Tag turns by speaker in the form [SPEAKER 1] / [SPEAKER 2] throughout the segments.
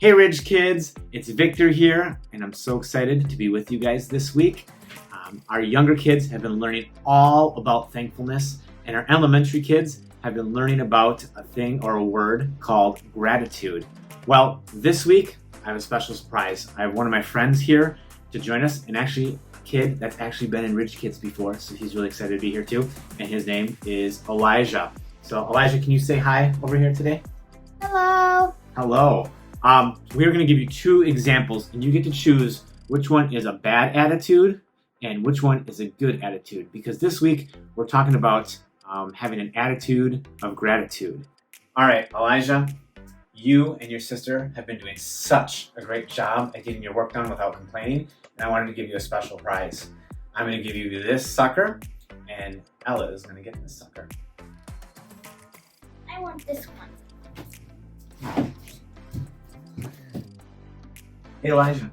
[SPEAKER 1] Hey Ridge kids, it's Victor here, and I'm so excited to be with you guys this week. Our younger kids have been learning all about thankfulness, and our elementary kids have been learning about a thing or a word called gratitude. Well, this week I have a special surprise. I have one of my friends here to join us, and actually a kid that's actually been in Ridge Kids before, so he's really excited to be here too, and his name is Elijah. So Elijah, can you say hi over here today?
[SPEAKER 2] Hello.
[SPEAKER 1] Hello. We are going to give you two examples, and you get to choose which one is a bad attitude and which one is a good attitude. Because this week we're talking about having an attitude of gratitude. All right, Elijah, you and your sister have been doing such a great job at getting your work done without complaining, and I wanted to give you a special prize. I'm going to give you this sucker, and Ella is going to get this sucker.
[SPEAKER 2] I want this one.
[SPEAKER 1] Hey Elijah,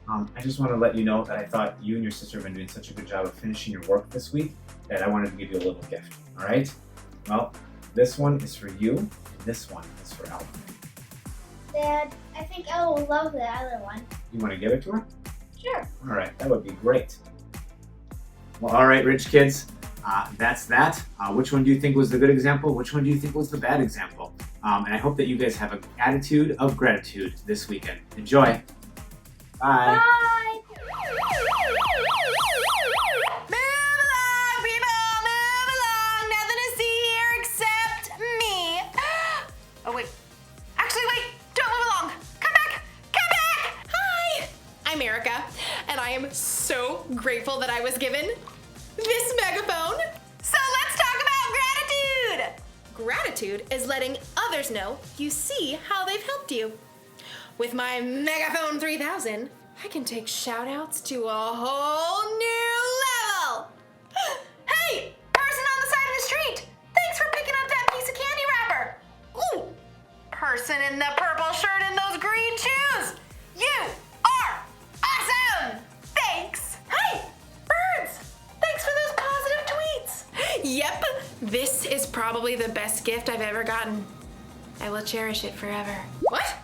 [SPEAKER 1] I just want to let you know that I thought you and your sister have been doing such a good job of finishing your work this week that I wanted to give you a little gift, all right? Well, this one is for you, and this one is for Ella.
[SPEAKER 2] Dad, I think Ella will love the other one.
[SPEAKER 1] You want to give it to her?
[SPEAKER 2] Sure.
[SPEAKER 1] All right, that would be great. Well, all right, Rich kids, that's that. Which one do you think was the good example? Which one do you think was the bad example? And I hope that you guys have an attitude of gratitude this weekend. Enjoy. Bye.
[SPEAKER 2] Bye.
[SPEAKER 3] Move along, people! Move along! Nothing to see here except me. Oh, wait. Actually, wait! Don't move along! Come back! Come back! Hi! I'm Erica, and I am so grateful that I was given this megaphone. So let's talk about gratitude! Gratitude is letting others know you see how they've helped you. With my Megaphone 3000, I can take shout-outs to a whole new level. Hey, person on the side of the street, thanks for picking up that piece of candy wrapper. Ooh, person in the purple shirt and those green shoes, you are awesome. Thanks. Hey, birds, thanks for those positive tweets. Yep, this is probably the best gift I've ever gotten. I will cherish it forever. What?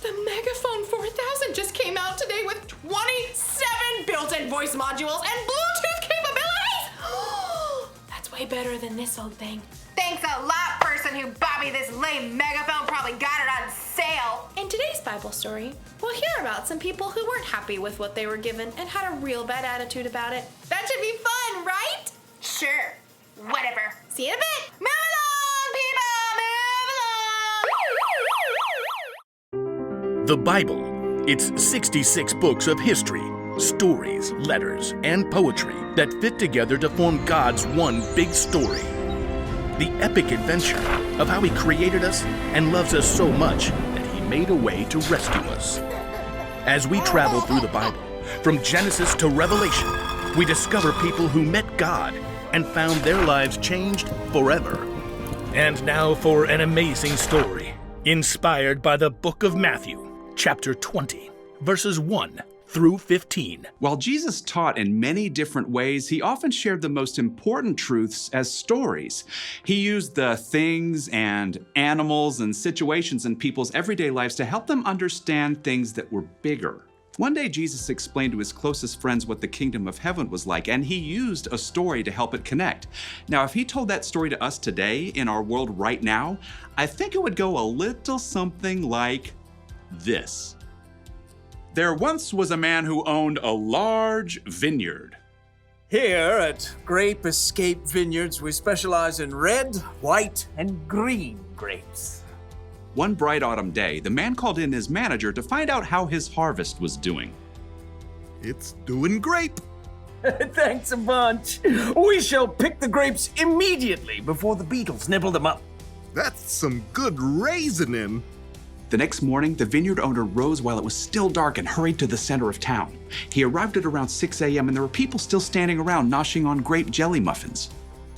[SPEAKER 3] The Megaphone 4000 just came out today with 27 built-in voice modules and Bluetooth capabilities! That's way better than this old thing. Thanks a lot, person who bought me this lame megaphone. Probably got it on sale. In today's Bible story, we'll hear about some people who weren't happy with what they were given and had a real bad attitude about it. That should be fun, right? Sure. Whatever. See you in a bit. Move along, people! Move along!
[SPEAKER 4] The Bible. It's 66 books of history, stories, letters, and poetry that fit together to form God's one big story. The epic adventure of how He created us and loves us so much that He made a way to rescue us. As we travel through the Bible, from Genesis to Revelation, we discover people who met God and found their lives changed forever. And now for an amazing story, inspired by the book of Matthew, chapter 20, verses 1 through 15.
[SPEAKER 5] While Jesus taught in many different ways, He often shared the most important truths as stories. He used the things and animals and situations in people's everyday lives to help them understand things that were bigger. One day, Jesus explained to His closest friends what the kingdom of heaven was like, and He used a story to help it connect. Now, if He told that story to us today in our world right now, I think it would go a little something like this. There once was a man who owned a large vineyard.
[SPEAKER 6] Here at Grape Escape Vineyards, we specialize in red, white, and green grapes.
[SPEAKER 5] One bright autumn day, the man called in his manager to find out how his harvest was doing.
[SPEAKER 7] It's doing great.
[SPEAKER 6] Thanks a bunch. We shall pick the grapes immediately before the beetles nibble them up.
[SPEAKER 7] That's some good raisoning.
[SPEAKER 5] The next morning, the vineyard owner rose while it was still dark and hurried to the center of town. He arrived at around 6 a.m. and there were people still standing around noshing on grape jelly muffins.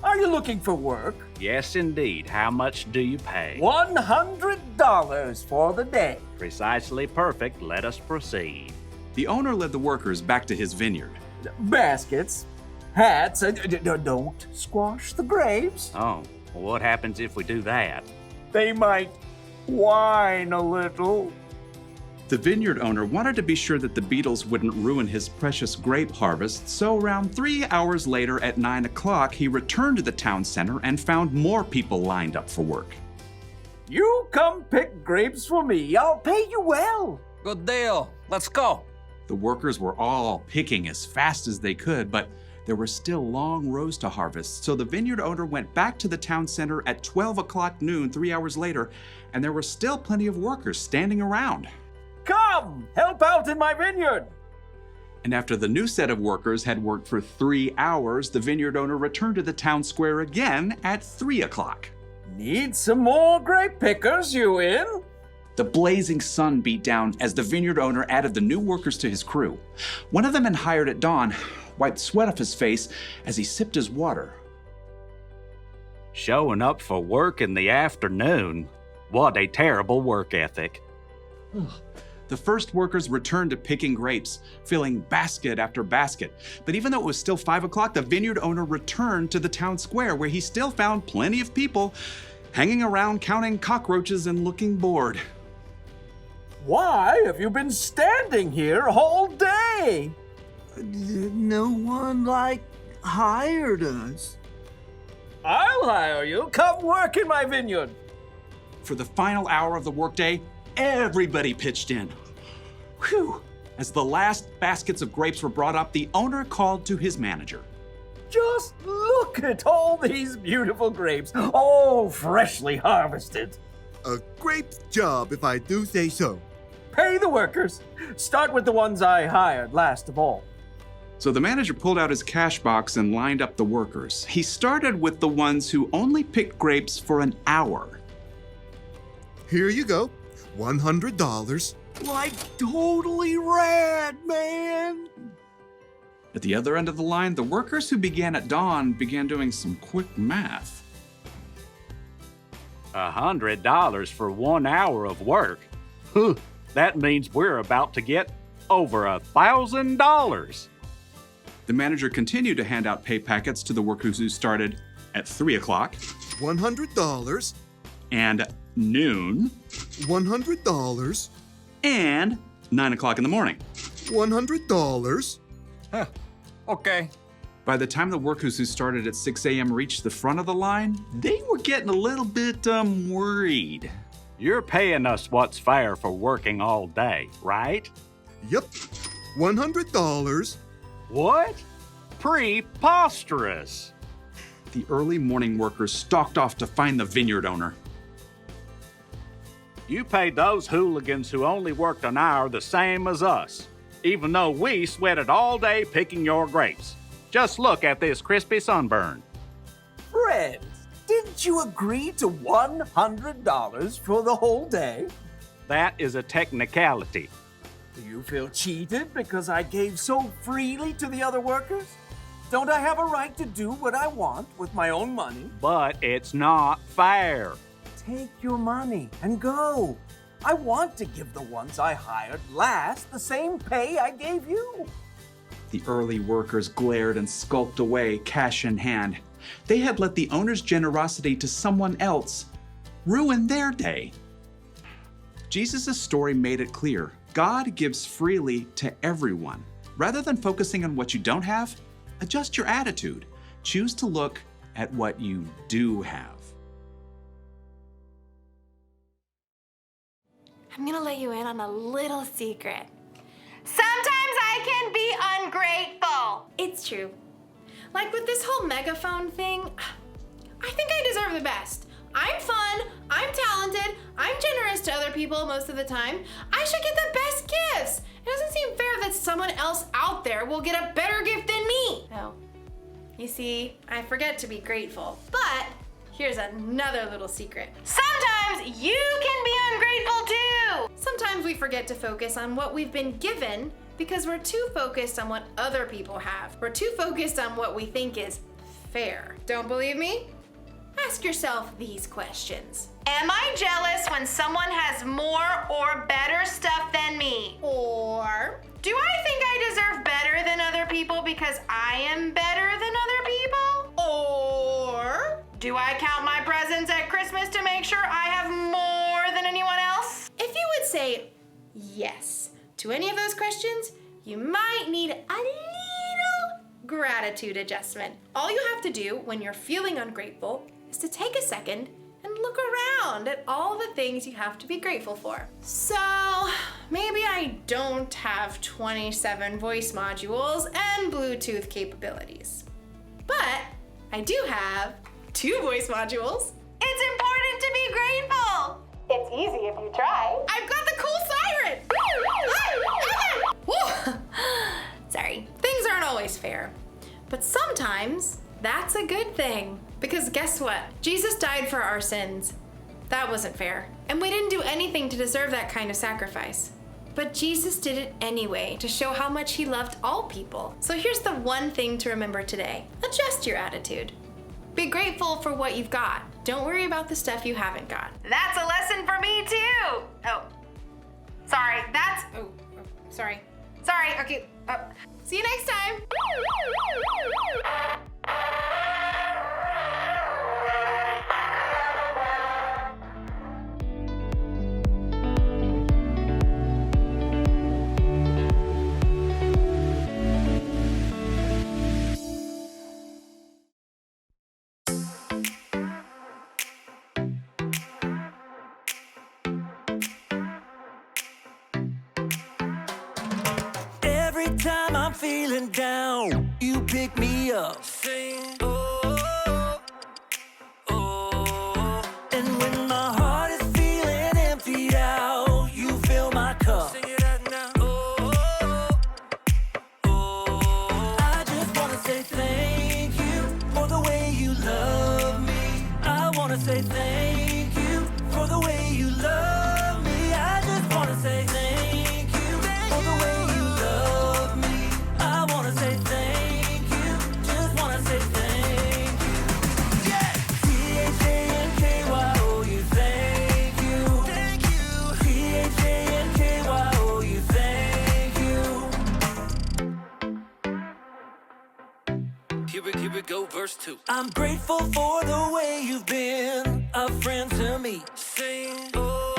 [SPEAKER 6] Are you looking for work?
[SPEAKER 8] Yes, indeed. How much do you pay?
[SPEAKER 6] $100 for the day.
[SPEAKER 8] Precisely perfect. Let us proceed.
[SPEAKER 5] The owner led the workers back to his vineyard.
[SPEAKER 6] Baskets, hats, don't squash the grapes.
[SPEAKER 8] Oh, well, what happens if we do that?
[SPEAKER 6] They might whine a little.
[SPEAKER 5] The vineyard owner wanted to be sure that the beetles wouldn't ruin his precious grape harvest, so around 3 hours later at 9 o'clock, he returned to the town center and found more people lined up for work.
[SPEAKER 6] You come pick grapes for me. I'll pay you well.
[SPEAKER 9] Good deal. Let's go.
[SPEAKER 5] The workers were all picking as fast as they could, but there were still long rows to harvest, so the vineyard owner went back to the town center at 12 o'clock noon 3 hours later, and there were still plenty of workers standing around.
[SPEAKER 6] Come, help out in my vineyard.
[SPEAKER 5] And after the new set of workers had worked for 3 hours, the vineyard owner returned to the town square again at 3 o'clock.
[SPEAKER 6] Need some more grape pickers, you in?
[SPEAKER 5] The blazing sun beat down as the vineyard owner added the new workers to his crew. One of them had hired at dawn wiped sweat off his face as he sipped his water.
[SPEAKER 8] Showing up for work in the afternoon. What a terrible work ethic.
[SPEAKER 5] The first workers returned to picking grapes, filling basket after basket. But even though it was still 5 o'clock, the vineyard owner returned to the town square where he still found plenty of people hanging around counting cockroaches and looking bored.
[SPEAKER 6] Why have you been standing here all day?
[SPEAKER 10] No one, hired us.
[SPEAKER 6] I'll hire you. Come work in my vineyard.
[SPEAKER 5] For the final hour of the workday, everybody pitched in. Whew! As the last baskets of grapes were brought up, the owner called to his manager.
[SPEAKER 6] Just look at all these beautiful grapes, all freshly harvested.
[SPEAKER 7] A great job, if I do say so.
[SPEAKER 6] Pay the workers. Start with the ones I hired last of all.
[SPEAKER 5] So the manager pulled out his cash box and lined up the workers. He started with the ones who only picked grapes for an hour.
[SPEAKER 7] Here you go. $100.
[SPEAKER 10] Totally rad, man.
[SPEAKER 5] At the other end of the line, the workers who began at dawn began doing some quick math.
[SPEAKER 8] $100 for 1 hour of work. That means we're about to get over $1,000.
[SPEAKER 5] The manager continued to hand out pay packets to the workers who started at 3 o'clock.
[SPEAKER 7] $100.
[SPEAKER 5] And noon.
[SPEAKER 7] $100.
[SPEAKER 5] And 9 o'clock in the morning.
[SPEAKER 7] $100.
[SPEAKER 9] Okay.
[SPEAKER 5] By the time the workers who started at 6 a.m. reached the front of the line, they were getting a little bit worried.
[SPEAKER 8] You're paying us what's fair for working all day, right?
[SPEAKER 7] Yep. $100.
[SPEAKER 8] What? Preposterous.
[SPEAKER 5] The early morning workers stalked off to find the vineyard owner.
[SPEAKER 8] You paid those hooligans who only worked an hour the same as us, even though we sweated all day picking your grapes. Just look at this crispy sunburn.
[SPEAKER 6] Friends, didn't you agree to $100 for the whole day?
[SPEAKER 8] That is a technicality.
[SPEAKER 6] Do you feel cheated because I gave so freely to the other workers? Don't I have a right to do what I want with my own money?
[SPEAKER 8] But it's not fair.
[SPEAKER 6] Take your money and go. I want to give the ones I hired last the same pay I gave you.
[SPEAKER 5] The early workers glared and skulked away, cash in hand. They had let the owner's generosity to someone else ruin their day. Jesus' story made it clear. God gives freely to everyone. Rather than focusing on what you don't have, adjust your attitude. Choose to look at what you do have.
[SPEAKER 3] I'm gonna let you in on a little secret. Sometimes I can be ungrateful. It's true. Like with this whole megaphone thing, I think I deserve the best. I'm fun, I'm talented, I'm generous to other people most of the time. I should get the best gifts. It doesn't seem fair that someone else out there will get a better gift than me. No. You see, I forget to be grateful. But here's another little secret. Sometimes you can be ungrateful too. Sometimes we forget to focus on what we've been given because we're too focused on what other people have. We're too focused on what we think is fair. Don't believe me? Ask yourself these questions. Am I jealous when someone has more or better stuff than me? Or do I think I deserve better than other people because I am better than other people? Or do I count my presents at Christmas to make sure I have more than anyone else? If you would say Yes. To any of those questions, you might need a little gratitude adjustment. All you have to do when you're feeling ungrateful is to take a second and look around at all the things you have to be grateful for. So maybe I don't have 27 voice modules and Bluetooth capabilities, but I do have 2 voice modules. It's important to be grateful. It's easy if you try. I've got the cool siren. Woo! Sorry, things aren't always fair, but sometimes that's a good thing. Because guess what? Jesus died for our sins. That wasn't fair. And we didn't do anything to deserve that kind of sacrifice. But Jesus did it anyway to show how much he loved all people. So here's the one thing to remember today. Adjust your attitude. Be grateful for what you've got. Don't worry about the stuff you haven't got. That's a lesson for me too. Oh, sorry, sorry. Sorry, okay. See you next time.
[SPEAKER 10] Every time I'm feeling down, you pick me up. Sing, oh, oh. And when my heart is feeling emptied out, you fill my cup. Sing it out now. Oh, oh. I just wanna say thank you for the way you love me. I wanna say thank you for the way you love me. I just wanna say thank you for the way you love me. I wanna say thank you, just wanna say thank you. Yeah! T-H-A-N-K-Y-O-U, thank you. Thank you. T-H-A-N-K-Y-O-U, thank you. Here we go, verse 2. I'm grateful for the way you've been a friend to me. Sing, oh.